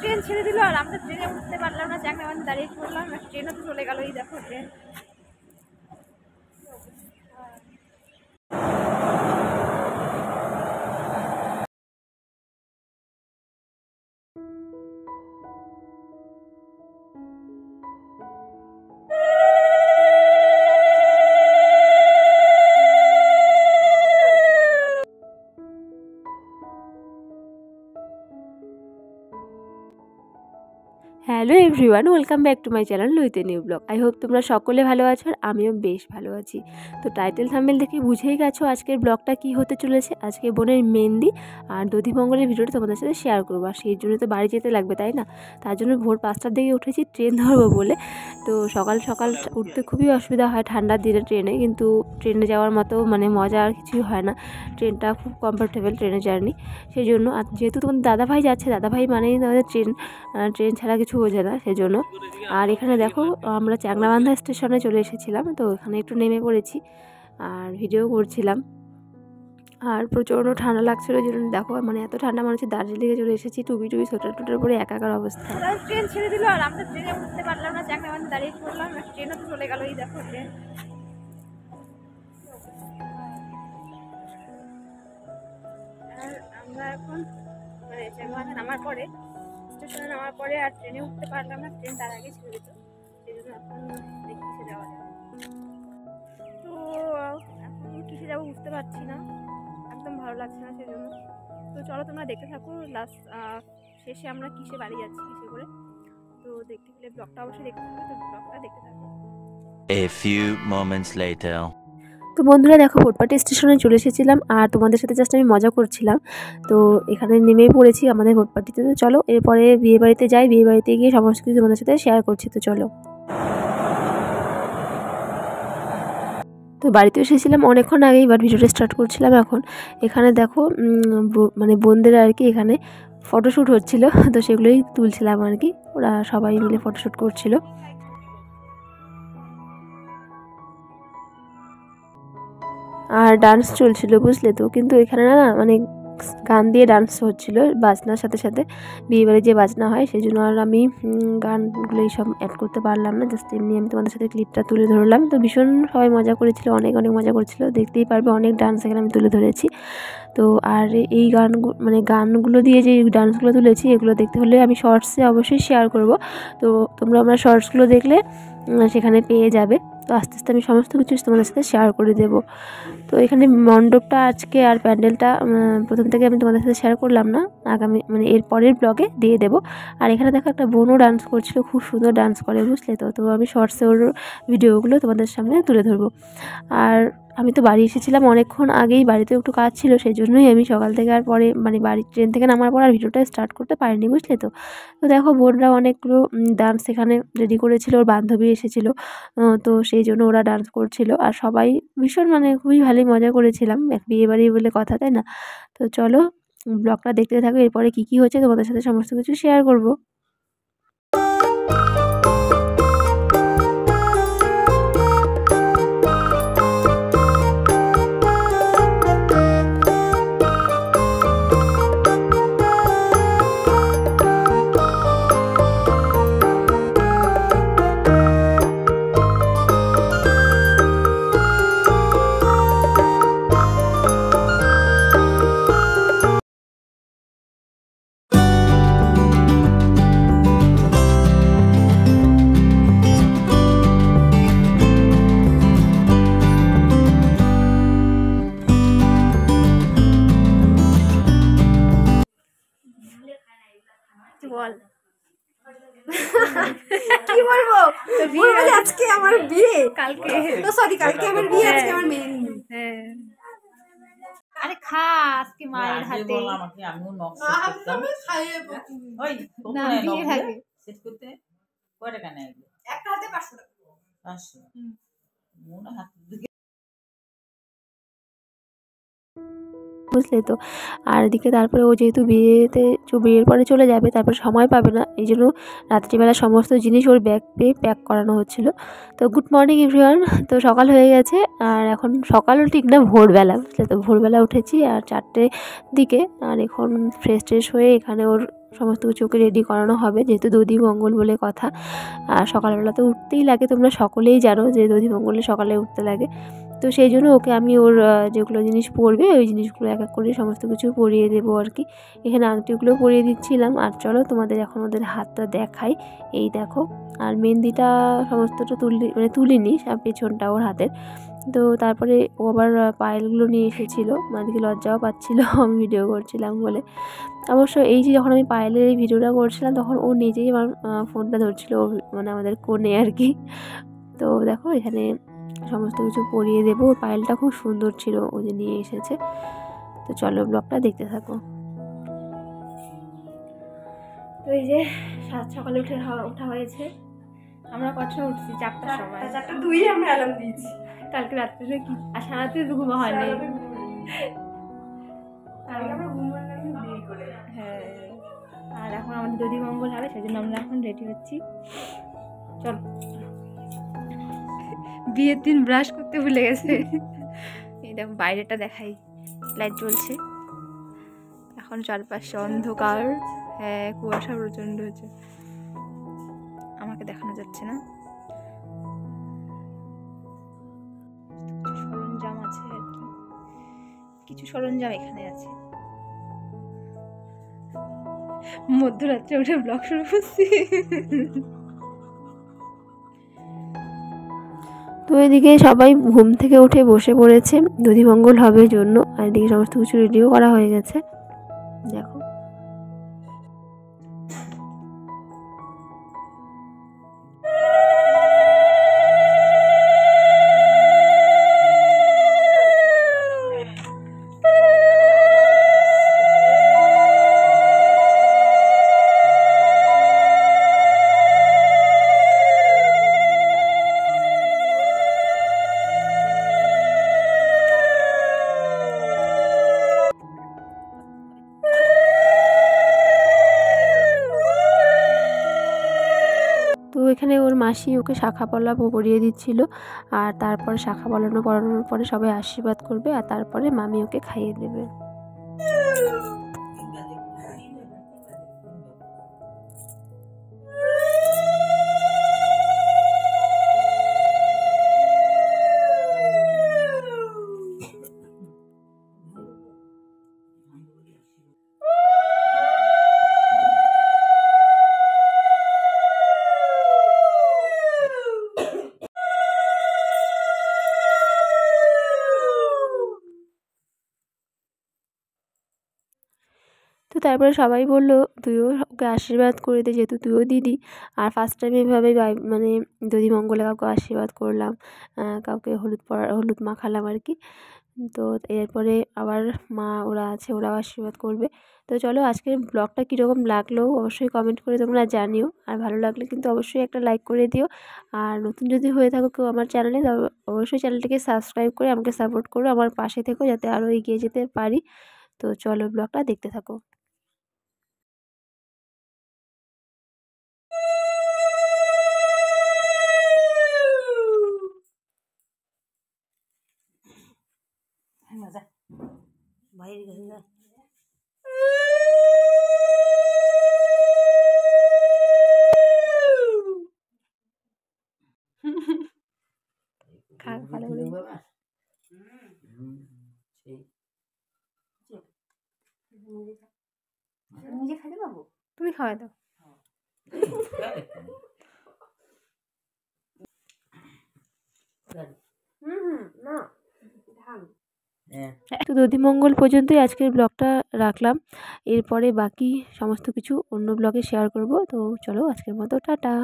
Train ছেড়ে দিল আর আমরা ট্রেনে উঠতে পারলাম না, চাকরা মানে দাঁড়িয়ে পড়লাম, ট্রেনও তো চলে গেল। এই দেখো train. Hello everyone, welcome back to my channel লুইতে নিউ ব্লগ। আই হোপ তোমরা সকলে ভালো আছো আর আমিও বেশ ভালো আছি। তো টাইটেল থাম্বনেল দেখে বুঝেই গেছো আজকের ব্লগটা কী হতে চলেছে। আজকে বোনের মেহেন্দি আর দধিমঙ্গলের ভিডিওটা তোমাদের সাথে শেয়ার করবো। আর সেই জন্য তো বাড়ি যেতে লাগবে, তাই না? তার জন্য ভোর 5টার দিকে উঠেছি ট্রেন ধরবো বলে। তো সকাল সকাল উঠতে খুবই অসুবিধা হয় ঠান্ডার দিনে ট্রেনে, কিন্তু ট্রেনে যাওয়ার মতো মানে মজা আর কিছুই হয় না। ট্রেনটা খুব কমফোর্টেবল ট্রেনের জার্নি, সেই জন্য। আর যেহেতু তোমাদের দাদাভাই যাচ্ছে, দাদাভাই মানেই আমাদের ট্রেন ছাড়া কিছু বোঝে না, সেজন্য। আর এখানে দেখো আমরা চ্যাংরাবান্ধা স্টেশনে চলে এসেছিলাম, তো এখানে একটু নেমে পড়েছি আর ভিডিও করছিলাম। আর প্রচণ্ড ঠান্ডা লাগছিল, যেন দেখো মানে এত ঠান্ডা মনে হচ্ছে দার্জিলিংয়ে চলে এসেছি। টুপি সোয়েটার টোটার পরে একাকার অবস্থা। ট্রেন ছেড়ে দিল আর আমরা ট্রেনে উঠতে পারলাম না, চ্যাংরাবান্ধা দাঁড়িয়ে পড়লাম, ট্রেনও তো চলে গেল। এই দেখো ট্রেন। আর আমরা এখন মানে চ্যাংরাবান্ধা নামার পরে, স্টেশনে নামার পরে আর ট্রেনে উঠতে পারলাম না, ট্রেন তার আগে ছেড়ে দিত, সেই জন্য এখন দেখি কিসে যাওয়া যায়। তো এখন কিসে যাবো বুঝতে পারছি না, একদম ভালো লাগছে না, সেই জন্য। তো চলো তোমরা দেখতে থাকো লাস্ট শেষে আমরা কিসে বাড়ি যাচ্ছি, কিসে করে। তো দেখতে গেলে ব্লগটা অবশ্যই দেখতে থাকো, তো ব্লগটা দেখতে থাকো। A few moments later. তো বন্ধুরা দেখো, ভোটপাটি স্টেশনে চলে এসেছিলাম আর তোমাদের সাথে জাস্ট আমি মজা করছিলাম। তো এখানে নেমেই পড়েছি আমাদের ভোটপাটিতে। তো চলো এরপরে বিয়ে বাড়িতে যাই, বিয়ে বাড়িতে গিয়ে সমস্ত কিছু তোমাদের সাথে শেয়ার করছি। তো চলো। তো বাড়িতে এসেছিলাম অনেকক্ষণ আগেই, বাট ভিডিওটা স্টার্ট করছিলাম এখন। এখানে দেখো মানে বোনদের আর কি এখানে ফটোশ্যুট হচ্ছিল, তো সেগুলোই তুলছিলাম আর কি। ওরা সবাই মিলে ফটোশ্যুট করছিল। আর ডান্স চলছিল, বুঝলে তো। কিন্তু এখানে না মানে গান দিয়ে ডান্স হচ্ছিল বাজনার সাথে সাথে, বিয়েবাড়ি যে বাজনা হয়, সেই জন্য আর আমি গানগুলো এইসব অ্যাড করতে পারলাম না। জাস্ট এমনি আমি তোমাদের সাথে ক্লিপটা তুলে ধরলাম। তো ভীষণ সবাই মজা করেছিল, অনেক অনেক মজা করছিল, দেখতেই পারবে অনেক ডান্স এখানে আমি তুলে ধরেছি। তো আর এই গানগুলো দিয়ে যে ডান্সগুলো তুলেছি, এগুলো দেখতে হলে আমি শর্টসে অবশ্যই শেয়ার করব। তো তোমরা আমার শর্টসগুলো দেখলে সেখানে পেয়ে যাবে। তো আস্তে আস্তে আমি সমস্ত কিছু তোমাদের সাথে শেয়ার করে দেবো। তো এখানে মণ্ডপটা আজকে আর প্যান্ডেলটা প্রথম থেকে আমি তোমাদের সাথে শেয়ার করলাম না, আগামী মানে এর পরের ব্লগে দিয়ে দেবো। আর এখানে দেখো একটা বোনও ডান্স করছিল, খুব সুন্দর ডান্স করে, বুঝলে তো। তো আমি শর্টসে ওর ভিডিওগুলো তোমাদের সামনে তুলে ধরবো। আর আমি তো বাড়ি এসেছিলাম অনেকক্ষণ আগেই, বাড়িতে একটু কাজ ছিল, সেই জন্যই আমি সকাল থেকে আর পরে মানে ট্রেন থেকে নামার পর আর ভিডিওটা স্টার্ট করতে পারিনি, বুঝলে তো। তো দেখো বোনরা অনেকগুলো ডান্স এখানে রেডি করেছিল, ওর বান্ধবী এসেছিলো, তো সেই জন্য ওরা ডান্স করছিল। আর সবাই ভীষণ মানে খুবই ভালোই মজা করেছিলাম, এক বিয়েবাড়ি বলে কথা, তাই না? তো চলো ব্লগটা দেখতে থাকো, এরপরে কী হচ্ছে তোমাদের সাথে সমস্ত কিছু শেয়ার করব। বল কি বলবো, আজকে আমার বিয়ে, কালকে তো সরি কালকে আমার বিয়ে, আজকে আমার মেহেন্দি। হ্যাঁ আরে খা আজকে মায়ের হাতে, আমিও নকশা করতাম। ওই না বিয়ে থাকে সেট করতে কয় টাকা নেয়? একটা হাতে 500 টাকা। 500 মনে হাত দিকে, বুঝলে তো। আর এদিকে তারপরে ও যেহেতু বিয়ের পরে চলে যাবে, তারপরে সময় পাবে না, এই জন্য রাত্রিবেলা সমস্ত জিনিস ওর ব্যাগে প্যাক করানো হচ্ছিল। তো গুড মর্নিং এভরিওয়ান। তো সকাল হয়ে গেছে, আর এখন সকালও ঠিক না, ভোরবেলা, বুঝলে তো। ভোরবেলা উঠেছি আর 4টের দিকে, আর এখন ফ্রেশ ট্রেশ হয়ে এখানে ওর সমস্ত কিছু ওকে রেডি করানো হবে, যেহেতু দধি মঙ্গল বলে কথা। আর সকালবেলা তো উঠতেই লাগে, তোমরা সকলেই জানো যে দধি মঙ্গলে সকালে উঠতে লাগে। তো সেই জন্য ওকে আমি ওর যেগুলো জিনিস পরবে ওই জিনিসগুলো এক এক করে সমস্ত কিছু পরিয়ে দেবো আর কি। এখানে আংটিগুলো পরিয়ে দিচ্ছিলাম। আর চলো তোমাদের এখন ওদের হাতটা দেখাই। এই দেখো, আর মেহেন্দিটা সমস্তটা তুলিনি, সব পেছনটা ওর হাতের। তো তারপরে ও আবার পায়েলগুলো নিয়ে এসেছিলো, মাদিকে লজ্জাও পাচ্ছিলো আমি ভিডিও করছিলাম বলে। অবশ্য এই যে যখন আমি পায়েলের এই ভিডিওটা করছিলাম তখন ও নিজেই আমার ফোনটা ধরছিলো, মানে আমাদের কোণে আর কি। তো দেখো এখানে সমস্ত কিছু পরিয়ে দেবো। ওর পায়েলটা খুব সুন্দর ছিল, ও যে নিয়ে এসেছে। তো চলো ব্লগটা দেখতে থাকো। তো এই যে সকালে ওঠা হয়েছে। আমরা কটা উঠছি? 4টার সময়। 4:02 আমরা অ্যালার্ম দিয়েছি। কালকে রাত্রে কি আর সারাতে ঘুমা হয়নি। হ্যাঁ, আর এখন আমাদের দধি মঙ্গল হবে, সেজন্য আমরা এখন রেডি হচ্ছি। চল, বিয়ের দিন ব্রাশ করতে ভুলে গেছে। এই দেখো বাইরেটা দেখাই, লাইট জ্বলছে। এখন চারপাশে অন্ধকার, হ্যাঁ কুয়াশা প্রচন্ড হচ্ছে, আমাকে দেখানো যাচ্ছে না। সরঞ্জাম আছে আর কি, কিছু সরঞ্জাম এখানে আছে। মধ্যরাত্রে উঠে ব্লগ শুরু করছি। তো এদিকে সবাই ঘুম থেকে উঠে বসে পড়েছে দধিমঙ্গল হবে জন্য, আর এদিকে সমস্ত কিছু রেডিও করা হয়ে গেছে। দেখো এখানে ওর মাসি ওকে শাখা পলা পরিয়ে দিচ্ছিল, আর তারপর শাখা পরানোর পরে সবাই আশীর্বাদ করবে, আর তারপরে মামি ওকে খাইয়ে দেবে। তো তারপরে সবাই বললো তুইও ওকে আশীর্বাদ করে দে, যেহেতু তুইও দিদি। আর ফার্স্ট টাইম এভাবে মানে দধি মঙ্গলে কাউকে আশীর্বাদ করলাম, কাউকে হলুদ মাখালাম আর কি। তো এরপরে আবার মা ওরা আছে, ওরাও আশীর্বাদ করবে। তো চলো আজকের ব্লগটা কীরকম লাগলো অবশ্যই কমেন্ট করে তোমরা জানিও, আর ভালো লাগলে কিন্তু অবশ্যই একটা লাইক করে দিও। আর নতুন যদি হয়ে থাকো কেউ আমার চ্যানেলে, তবে অবশ্যই চ্যানেলটিকে সাবস্ক্রাইব করে আমাকে সাপোর্ট করো, আমার পাশে থেকো যাতে আরও এগিয়ে যেতে পারি। তো চলো ব্লগটা দেখতে থাকো। বাইরে গেছে না নিজে খাইতে পাবো, তুমি খাওয়াই দাও। না তো দধিমঙ্গল পর্যন্তই আজকের ব্লগটা রাখলাম, এরপরে বাকি সমস্ত কিছু অন্য ব্লগে শেয়ার করব। তো চলো আজকের মতো টাটা।